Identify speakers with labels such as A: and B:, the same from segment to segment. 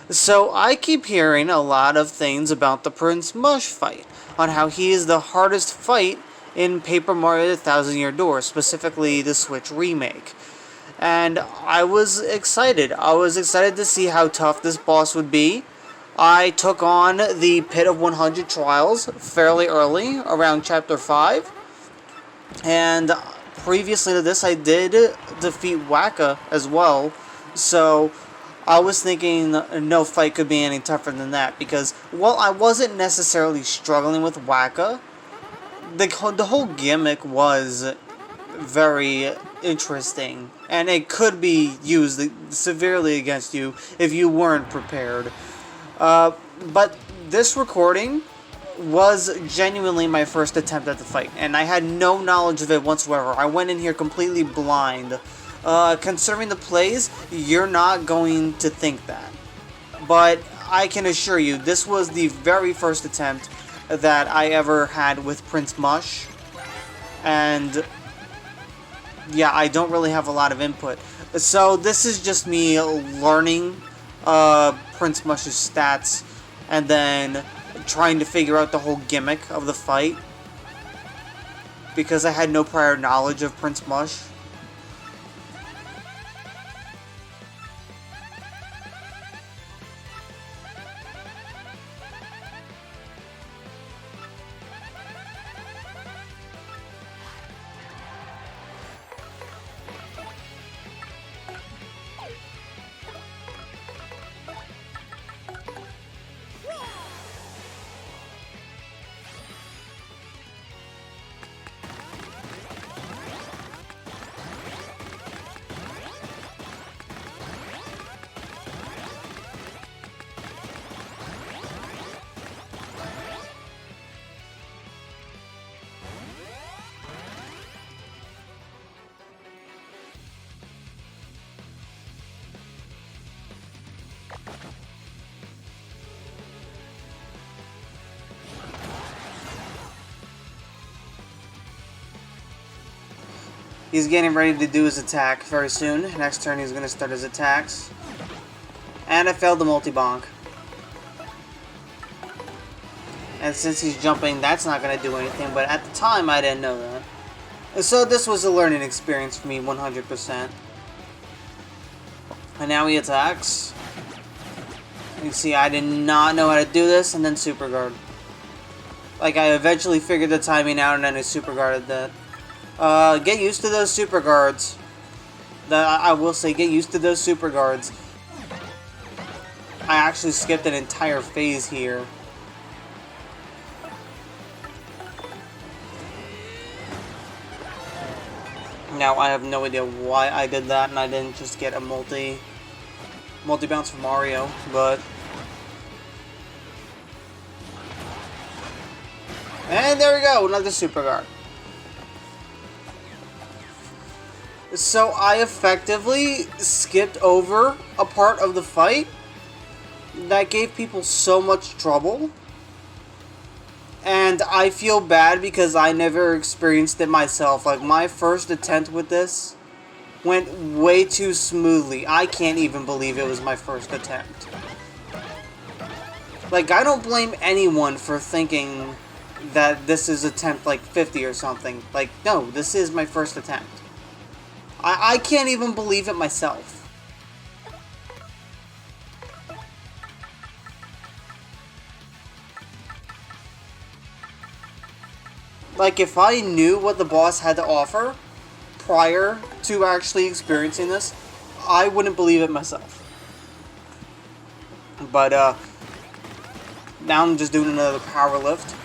A: So I keep hearing a lot of things about the Prince Mush fight, on how he is the hardest fight in Paper Mario The Thousand Year Door, specifically the Switch remake. And I was excited. I was excited to see how tough this boss would be. I took on the Pit of 100 Trials fairly early, around Chapter 5. And previously to this, I did defeat Waka as well. So I was thinking no fight could be any tougher than that. Because, while I wasn't necessarily struggling with Waka, the whole gimmick was very interesting, and it could be used severely against you if you weren't prepared. But this recording was genuinely my first attempt at the fight, and I had no knowledge of it whatsoever. I went in here completely blind. Considering the plays, you're not going to think that. But I can assure you, this was the very first attempt that I ever had with Prince Mush, and yeah, I don't really have a lot of input. So this is just me learning Prince Mush's stats and then trying to figure out the whole gimmick of the fight, because I had no prior knowledge of Prince Mush. He's getting ready to do his attack very soon. Next turn he's going to start his attacks. And I failed the multi-bonk. And since he's jumping, that's not going to do anything, but at the time I didn't know that. So this was a learning experience for me, 100%. And now he attacks. You see, I did not know how to do this, and then super guard. Like, I eventually figured the timing out, and then I super guarded that. Get used to those super guards. I will say, get used to those super guards. I actually skipped an entire phase here. Now, I have no idea why I did that, and I didn't just get a multi-bounce from Mario, but... And there we go, another super guard. So I effectively skipped over a part of the fight that gave people so much trouble. And I feel bad because I never experienced it myself. Like, my first attempt with this went way too smoothly. I can't even believe it was my first attempt. Like, I don't blame anyone for thinking that this is attempt like 50 or something. Like, no, this is my first attempt. I can't even believe it myself. Like, if I knew what the boss had to offer prior to actually experiencing this, I wouldn't believe it myself. But, now I'm just doing another power lift.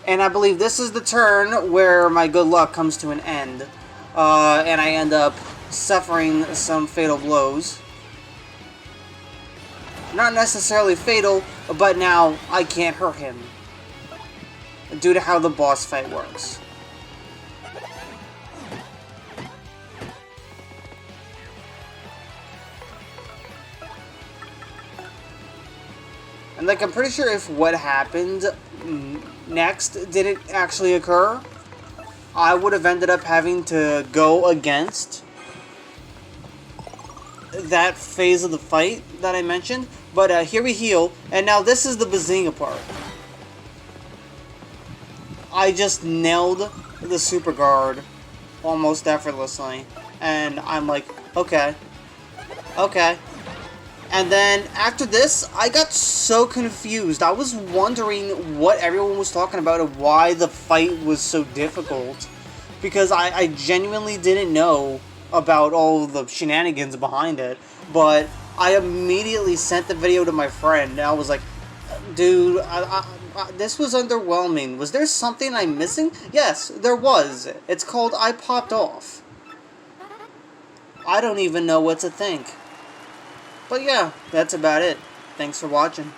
A: And I believe this is the turn where my good luck comes to an end. And I end up suffering some fatal blows. Not necessarily fatal, but now I can't hurt him, due to how the boss fight works. And like, I'm pretty sure if what happened next didn't actually occur, I would have ended up having to go against that phase of the fight that I mentioned. But here we heal, and now this is the Bazinga part. I just nailed the super guard almost effortlessly, and I'm like, okay. And then after this, I got so confused. I was wondering what everyone was talking about and why the fight was so difficult, because I genuinely didn't know about all of the shenanigans behind it. But I immediately sent the video to my friend, and I was like, dude, this was underwhelming. Was there something I'm missing? Yes, there was. It's called I Popped Off. I don't even know what to think. But yeah, that's about it. Thanks for watching.